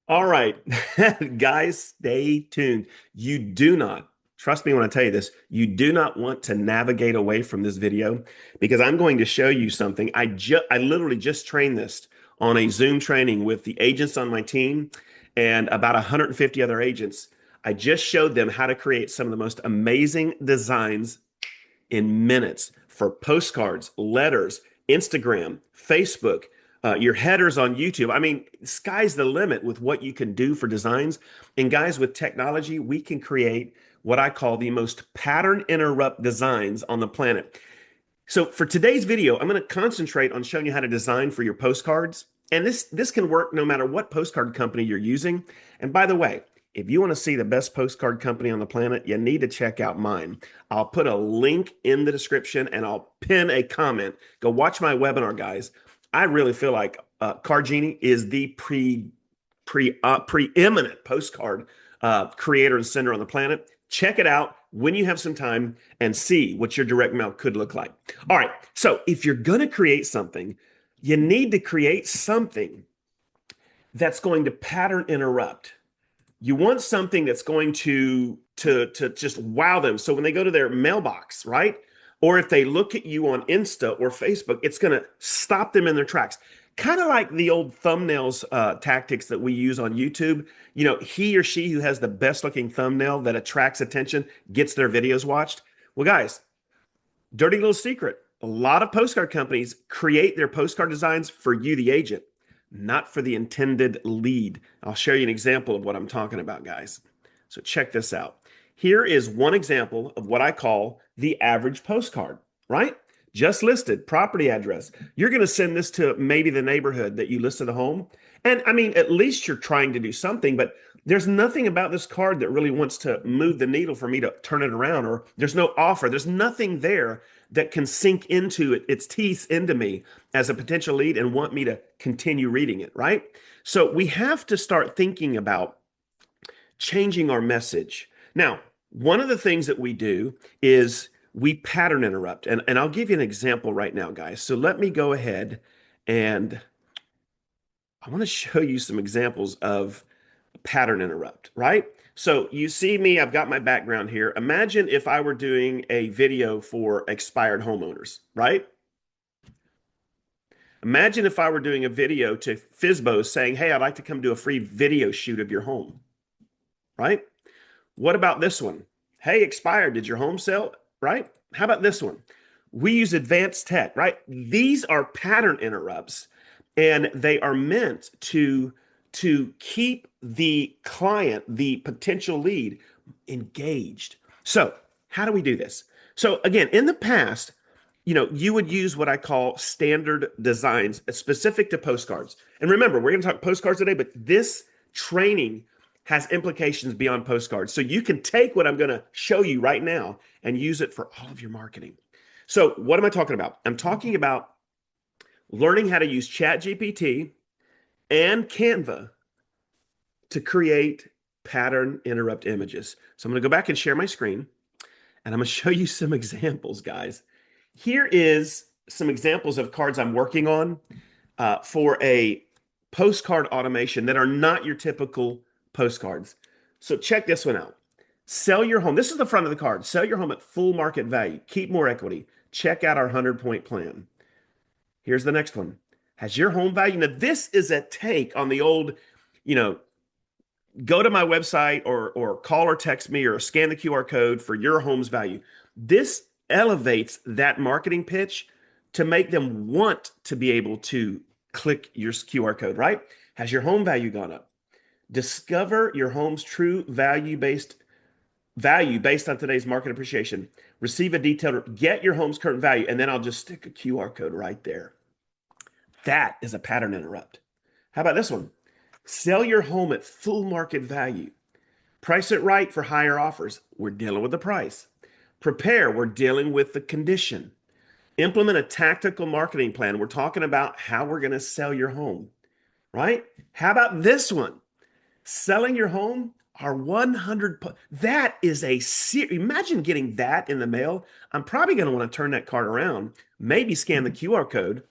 All right, guys, stay tuned. You do not, trust me when I tell you this, you do not want to navigate away from this video because I'm going to show you something. I literally just trained this on a Zoom training with the agents on my team and about 150 other agents. I just showed them how to create some of the most amazing designs in minutes for postcards, letters, Instagram, Facebook, your headers on YouTube. I mean, sky's the limit with what you can do for designs. And guys, with technology, we can create what I call the most pattern interrupt designs on the planet. So for today's video, I'm going to concentrate on showing you how to design for your postcards. And this can work no matter what postcard company you're using. And by the way, if you want to see the best postcard company on the planet, you need to check out mine. I'll put a link in the description and I'll pin a comment. Go watch my webinar, guys. I really feel like Card Genie is the preeminent postcard creator and sender on the planet. Check it out when you have some time and see what your direct mail could look like. All right. So if you're going to create something, you need to create something that's going to pattern interrupt. You want something that's going to just wow them. So when they go to their mailbox, right? Or if they look at you on Insta or Facebook, it's going to stop them in their tracks. Kind of like the old thumbnails tactics that we use on YouTube. You know, he or she who has the best looking thumbnail that attracts attention gets their videos watched. Well, guys, dirty little secret. A lot of postcard companies create their postcard designs for you, the agent, not for the intended lead. I'll show you an example of what I'm talking about, guys. So check this out. Here is one example of what I call the average postcard, right? Just listed, property address. You're going to send this to maybe the neighborhood that you listed a home. And I mean, at least you're trying to do something, but there's nothing about this card that really wants to move the needle for me to turn it around, or there's no offer. There's nothing there that can sink into its teeth into me as a potential lead and want me to continue reading it, right? So we have to start thinking about changing our message. Now, one of the things that we do is we pattern interrupt. And I'll give you an example right now, guys. So let me go ahead and I want to show you some examples of pattern interrupt, right? So you see me, I've got my background here. Imagine if I were doing a video for expired homeowners, right? Imagine if I were doing a video to FISBOs saying, hey, I'd like to come do a free video shoot of your home, right? What about this one? Hey, expired, did your home sell? Right? How about this one? We use advanced tech, right? These are pattern interrupts, and they are meant to keep the client, the potential lead, engaged. So, how do we do this? So, again, in the past, you would use what I call standard designs specific to postcards. And remember, we're going to talk postcards today, but this training has implications beyond postcards. So you can take what I'm going to show you right now and use it for all of your marketing. So, what am I talking about? I'm talking about learning how to use ChatGPT and Canva to create pattern interrupt images. So, I'm going to go back and share my screen and I'm going to show you some examples, guys. Here is some examples of cards I'm working on for a postcard automation that are not your typical postcards. So check this one out. Sell your home. This is the front of the card. Sell your home at full market value. Keep more equity. Check out our 100-point plan. Here's the next one. Has your home value? Now, this is a take on the old, you know, go to my website or call or text me or scan the QR code for your home's value. This elevates that marketing pitch to make them want to be able to click your QR code, right? Has your home value gone up? Discover your home's true value based on today's market appreciation. Receive a detailed, get your home's current value, and then I'll just stick a QR code right there. That is a pattern interrupt. How about this one? Sell your home at full market value. Price it right for higher offers. We're dealing with the price. Prepare. We're dealing with the condition. Implement a tactical marketing plan. We're talking about how we're going to sell your home, right? How about this one? Selling your home are 100. That is imagine getting that in the mail. I'm probably going to want to turn that card around, maybe scan the QR code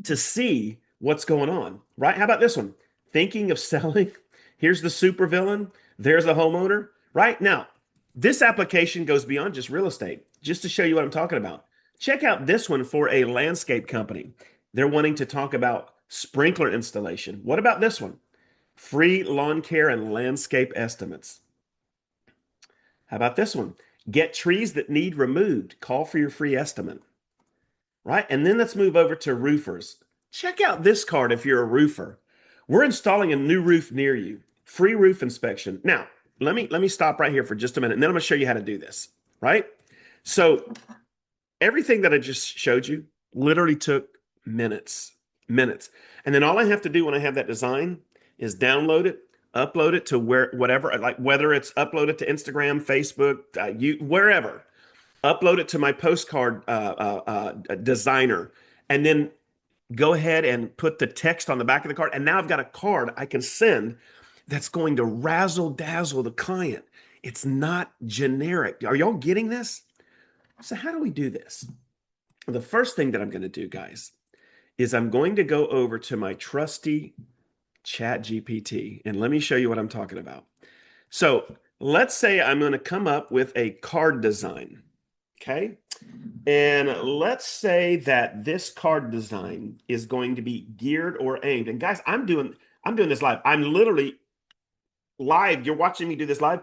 to see what's going on, right? How about this one? thinking of selling. Here's the supervillain. There's a homeowner. Right now, this application goes beyond just real estate, just to show you what I'm talking about. Check out this one for a landscape company. They're wanting to talk about sprinkler installation. What about this one? Free lawn care and landscape estimates. How about this one? Get trees that need removed. Call for your free estimate. Right? And then let's move over to roofers. Check out this card if you're a roofer. We're installing a new roof near you. Free roof inspection. Now, let me stop right here for just a minute, and then I'm going to show you how to do this, right? So, everything that I just showed you literally took minutes, minutes. And then all I have to do when I have that design is download it, upload it to whatever, like whether it's uploaded to Instagram, Facebook, wherever, upload it to my postcard designer, and then go ahead and put the text on the back of the card. And now I've got a card I can send that's going to razzle dazzle the client. It's not generic. Are y'all getting this? So how do we do this? The first thing that I'm going to do, guys, is I'm going to go over to my trusty ChatGPT, and let me show you what I'm talking about. So let's say I'm going to come up with a card design. Okay. And let's say that this card design is going to be geared or aimed. And guys, I'm doing this live. I'm literally live. You're watching me do this live,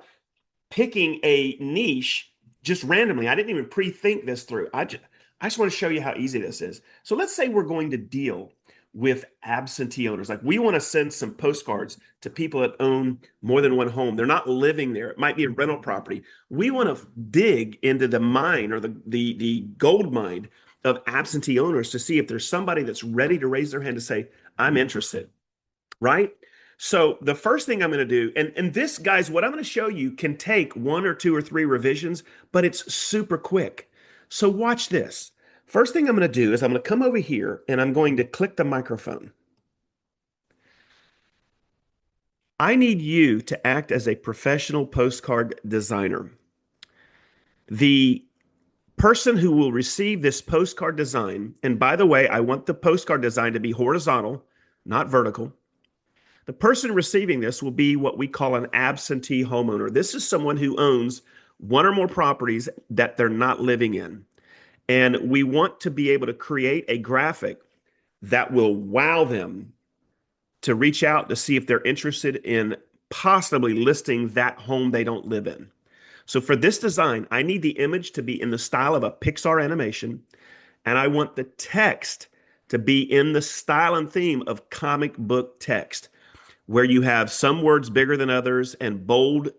picking a niche just randomly. I didn't even pre-think this through. I just want to show you how easy this is. So let's say we're going to deal with absentee owners. Like we want to send some postcards to people that own more than one home. They're not living there. It might be a rental property. We want to dig into the mine or the gold mine of absentee owners to see if there's somebody that's ready to raise their hand to say, I'm interested, right? So the first thing I'm going to do, and this, guys, what I'm going to show you can take 1 or 2 or 3 revisions, but it's super quick. So watch this. First thing I'm going to do is I'm going to come over here and I'm going to click the microphone. I need you to act as a professional postcard designer. The person who will receive this postcard design, and by the way, I want the postcard design to be horizontal, not vertical. The person receiving this will be what we call an absentee homeowner. This is someone who owns 1 or more properties that they're not living in. And we want to be able to create a graphic that will wow them to reach out to see if they're interested in possibly listing that home they don't live in. So for this design, I need the image to be in the style of a Pixar animation, and I want the text to be in the style and theme of comic book text, where you have some words bigger than others and bold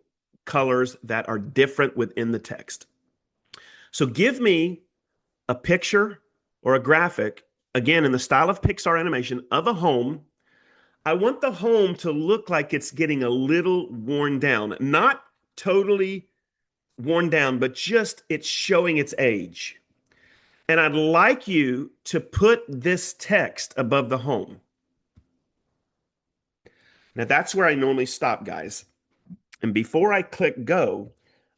colors that are different within the text. So give me a picture or a graphic, again, in the style of Pixar animation of a home. I want the home to look like it's getting a little worn down, not totally worn down, but just it's showing its age. And I'd like you to put this text above the home. Now that's where I normally stop, guys. And before I click go,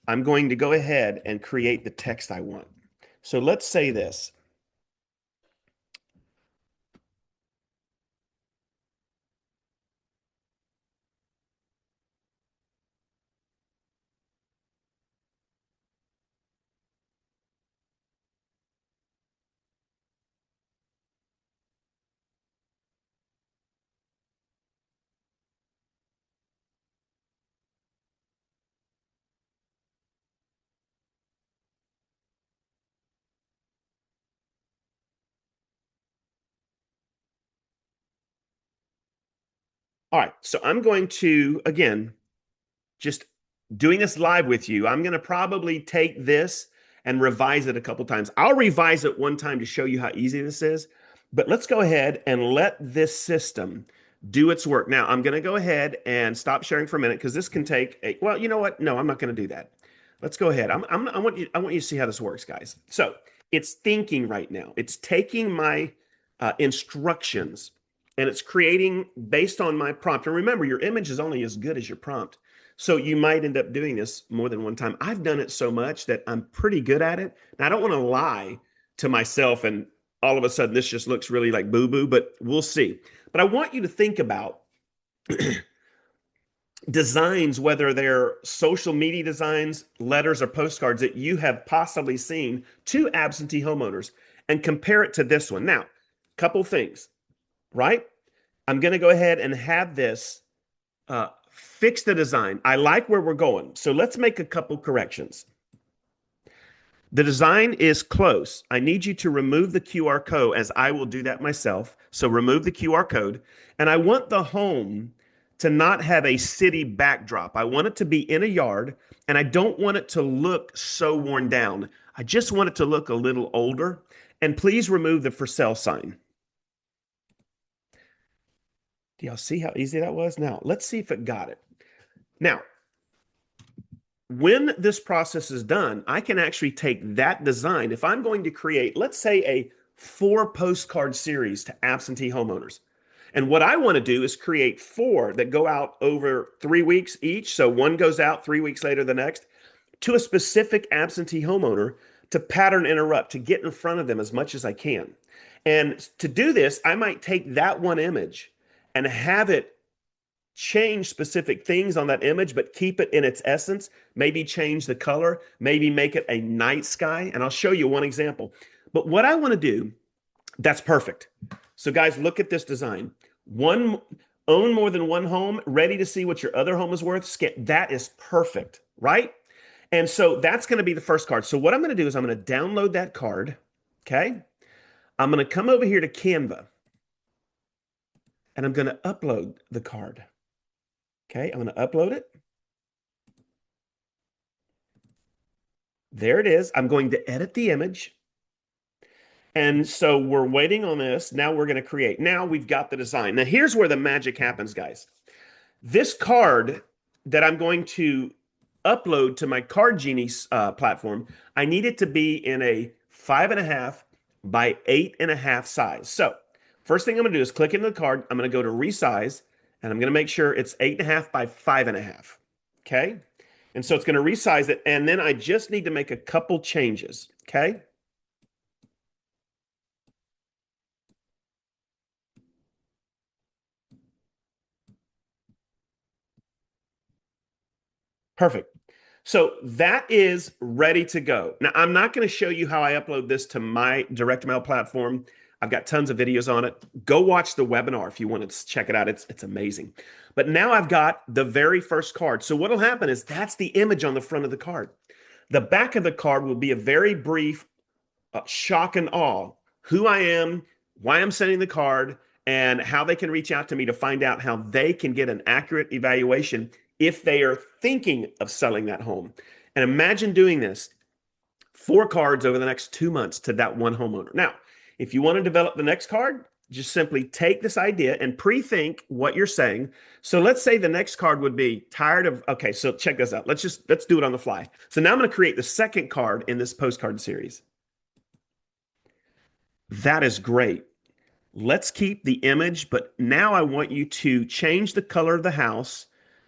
I'm going to go ahead and create the text I want. So let's say this. All right, so I'm going to, again, just doing this live with you. I'm going to probably take this and revise it a couple times. I'll revise it one time to show you how easy this is, but let's go ahead and let this system do its work. Now, I'm going to go ahead and stop sharing for a minute because this can take well, you know what? No, I'm not going to do that. Let's go ahead. I want you to see how this works, guys. So it's thinking right now. It's taking my instructions and it's creating based on my prompt. And remember, your image is only as good as your prompt. So you might end up doing this more than one time. I've done it so much that I'm pretty good at it. Now, I don't want to lie to myself and all of a sudden this just looks really like boo-boo, but we'll see. But I want you to think about designs, whether they're social media designs, letters, or postcards that you have possibly seen to absentee homeowners and compare it to this one. Now, couple things, right? I'm going to go ahead and have this fix the design. I like where we're going. So let's make a couple corrections. The design is close. I need you to remove the QR code as I will do that myself. So remove the QR code. And I want the home to not have a city backdrop. I want it to be in a yard and I don't want it to look so worn down. I just want it to look a little older. And please remove the for sale sign. Do y'all see how easy that was? Now, let's see if it got it. Now, when this process is done, I can actually take that design. If I'm going to create, let's say, a 4 postcard series to absentee homeowners. And what I want to do is create 4 that go out over 3 weeks each. So one goes out 3 weeks later, the next, to a specific absentee homeowner to pattern interrupt, to get in front of them as much as I can. And to do this, I might take that one image and have it change specific things on that image, but keep it in its essence. Maybe change the color, maybe make it a night sky. And I'll show you one example. But what I want to do, that's perfect. So guys, look at this design. Own more than one home, ready to see what your other home is worth. That is perfect, right? And so that's going to be the first card. So what I'm going to do is I'm going to download that card. Okay. I'm going to come over here to Canva and I'm going to upload the card. Okay, I'm going to upload it. There it is. I'm going to edit the image. And so we're waiting on this. Now we're going to create. Now we've got the design. Now here's where the magic happens, guys. This card that I'm going to upload to my Card Genie platform, I need it to be in a 5.5 by 8.5 size. So first thing I'm going to do is click into the card. I'm going to go to resize, and I'm going to make sure it's 8.5 by 5.5. Okay. And so it's going to resize it. And then I just need to make a couple changes. Okay. Perfect. So that is ready to go. Now, I'm not going to show you how I upload this to my direct mail platform. I've got tons of videos on it. Go watch the webinar if you want to check it out. It's amazing. But now I've got the very first card. So what'll happen is that's the image on the front of the card. The back of the card will be a very brief shock and awe, who I am, why I'm sending the card, and how they can reach out to me to find out how they can get an accurate evaluation if they are thinking of selling that home. And imagine doing this 4 cards over the next 2 months to that one homeowner. Now, if you want to develop the next card, just simply take this idea and pre-think what you're saying. So let's say the next card would be tired of, okay, so check this out. Let's do it on the fly. So now I'm going to create the second card in this postcard series. That is great. Let's keep the image, but now I want you to change the color of the house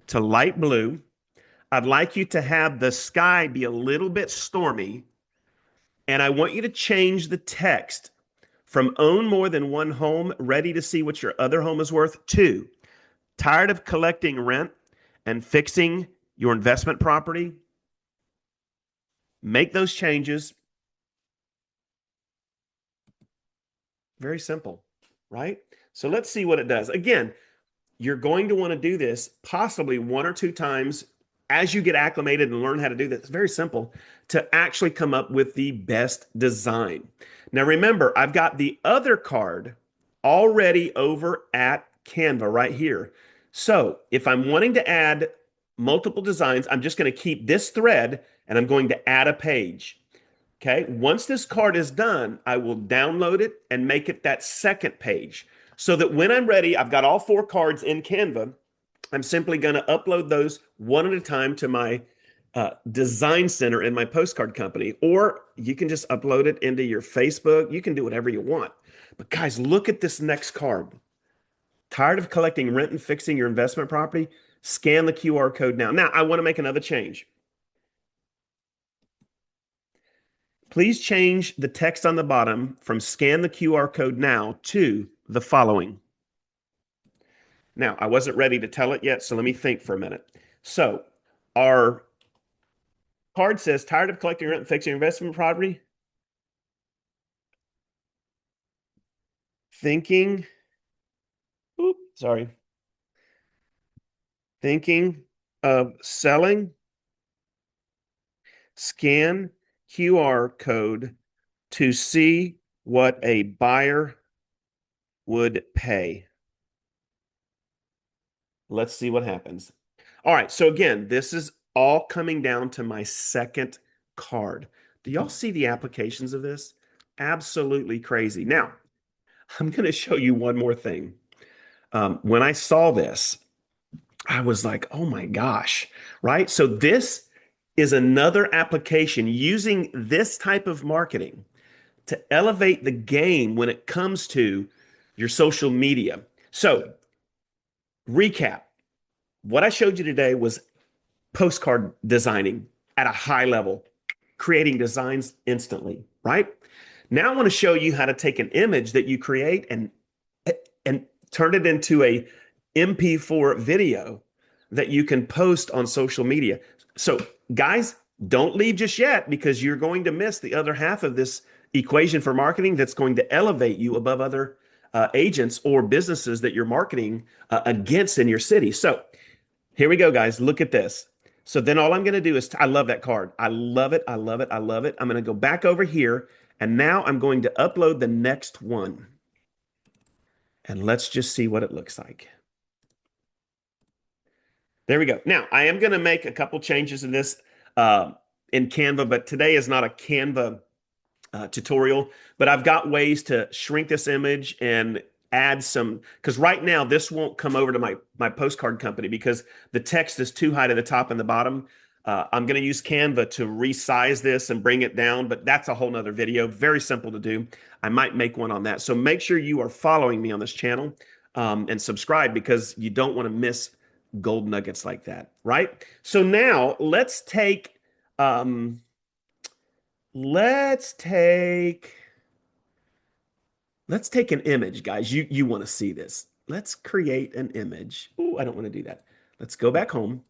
to light blue. I'd like you to have the sky be a little bit stormy, and I want you to change the text from own more than one home, ready to see what your other home is worth, to tired of collecting rent and fixing your investment property. Make those changes. Very simple, right? So let's see what it does. Again, you're going to want to do this possibly 1 or 2 times as you get acclimated and learn how to do this. It's very simple to actually come up with the best design. Now, remember, I've got the other card already over at Canva right here. So if I'm wanting to add multiple designs, I'm just going to keep this thread and I'm going to add a page. Okay. Once this card is done, I will download it and make it that second page so that when I'm ready, I've got all 4 cards in Canva. I'm simply going to upload those one at a time to my design center in my postcard company, or you can just upload it into your Facebook. You can do whatever you want. But guys, look at this next card. Tired of collecting rent and fixing your investment property? Scan the QR code now. Now, I want to make another change. Please change the text on the bottom from scan the QR code now to the following. Now, I wasn't ready to tell it yet, so let me think for a minute. So, our card says, tired of collecting rent and fixing your investment property? Thinking, sorry, thinking of selling, scan QR code to see what a buyer would pay. Let's see what happens. All right, so again, this is all coming down to my second card. Do y'all see the applications of this? Absolutely crazy. Now, I'm going to show you one more thing. When I saw this, I was like, oh my gosh, right? So this is another application using this type of marketing to elevate the game when it comes to your social media. So, recap. What I showed you today was postcard designing at a high level, creating designs instantly, right? Now I want to show you how to take an image that you create and turn it into a MP4 video that you can post on social media. So, guys, don't leave just yet because you're going to miss the other half of this equation for marketing that's going to elevate you above other agents or businesses that you're marketing against in your city. So, here we go, guys. Look at this. So then all I'm going to do is, I love that card. I love it. I love it. I love it. I'm going to go back over here and now I'm going to upload the next one. And let's just see what it looks like. There we go. Now, I am going to make a couple changes in this in Canva, but today is not a Canva tutorial, but I've got ways to shrink this image and add some, because right now this won't come over to my postcard company because the text is too high to the top and the bottom. I'm going to use Canva to resize this and bring it down, but that's a whole nother video. Very simple to do. I might make one on that. So make sure you are following me on this channel and subscribe because you don't want to miss gold nuggets like that, right? So now um, let's take an image, guys. You want to see this. Let's create an image. Oh, I don't want to do that. Let's go back home.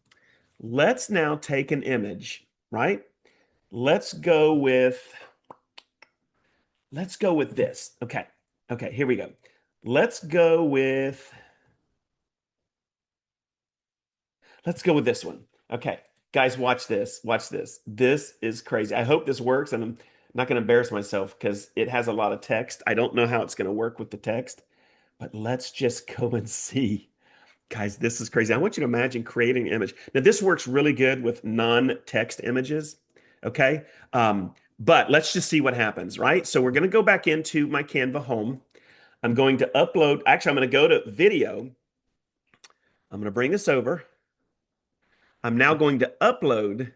Let's now take an image, right? Let's go with this. Okay. Okay, here we go. Let's go with this one. Okay. Guys, watch this. Watch this. This is crazy. I hope this works and I'm not going to embarrass myself because it has a lot of text. I don't know how it's going to work with the text, but let's just go and see. Guys, this is crazy. I want you to imagine creating an image. Now, this works really good with non-text images, okay? But let's just see what happens, right? So we're going to go back into my Canva home. I'm going to upload. Actually, I'm going to go to video. I'm going to bring this over. I'm now going to upload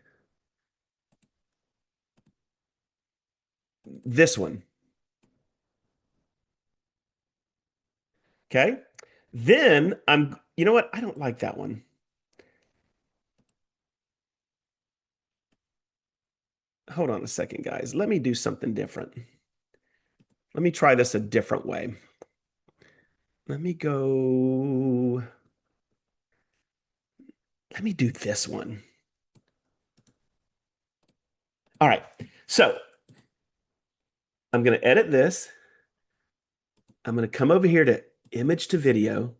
this one, okay? Then you know what? I don't like that one. Hold on a second, guys. Let me do something different. Let me try this a different way. Let me go. Let me do this one. All right. So I'm going to edit this. I'm going to come over here to image to video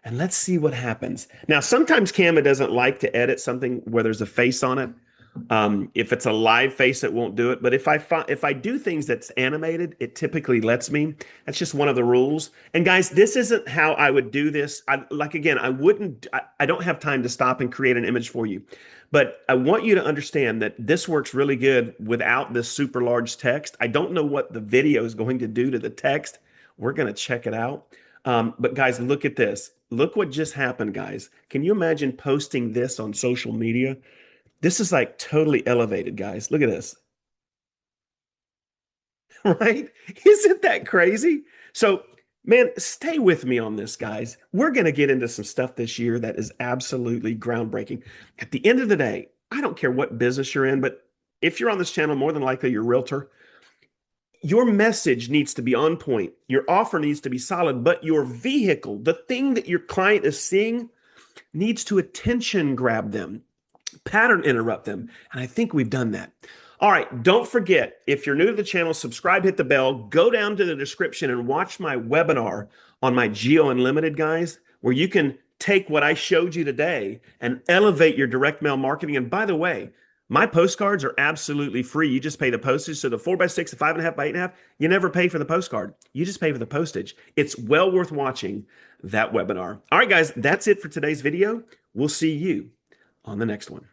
and let's see what happens. Now, sometimes Canva doesn't like to edit something where there's a face on it. If it's a live face, it won't do it. But if I do things that's animated, it typically lets me. That's just one of the rules. And guys, this isn't how I would do this. Again, I don't have time to stop and create an image for you. But I want you to understand that this works really good without this super large text. I don't know what the video is going to do to the text. We're going to check it out. But guys, look at this. Look what just happened, guys. Can you imagine posting this on social media? This is like totally elevated, guys. Look at this. Right? Isn't that crazy? So, man, stay with me on this, guys. We're going to get into some stuff this year that is absolutely groundbreaking. At the end of the day, I don't care what business you're in, but if you're on this channel, more than likely you're a realtor. Your message needs to be on point. Your offer needs to be solid, but your vehicle, the thing that your client is seeing, needs to attention grab them, pattern interrupt them. And I think we've done that. All right, don't forget, if you're new to the channel, subscribe, hit the bell, go down to the description and watch my webinar on my Geo Unlimited, guys, where you can take what I showed you today and elevate your direct mail marketing. And by the way, my postcards are absolutely free. You just pay the postage. So the 4x6, the 5.5 by 8.5, you never pay for the postcard. You just pay for the postage. It's well worth watching that webinar. All right, guys, that's it for today's video. We'll see you on the next one.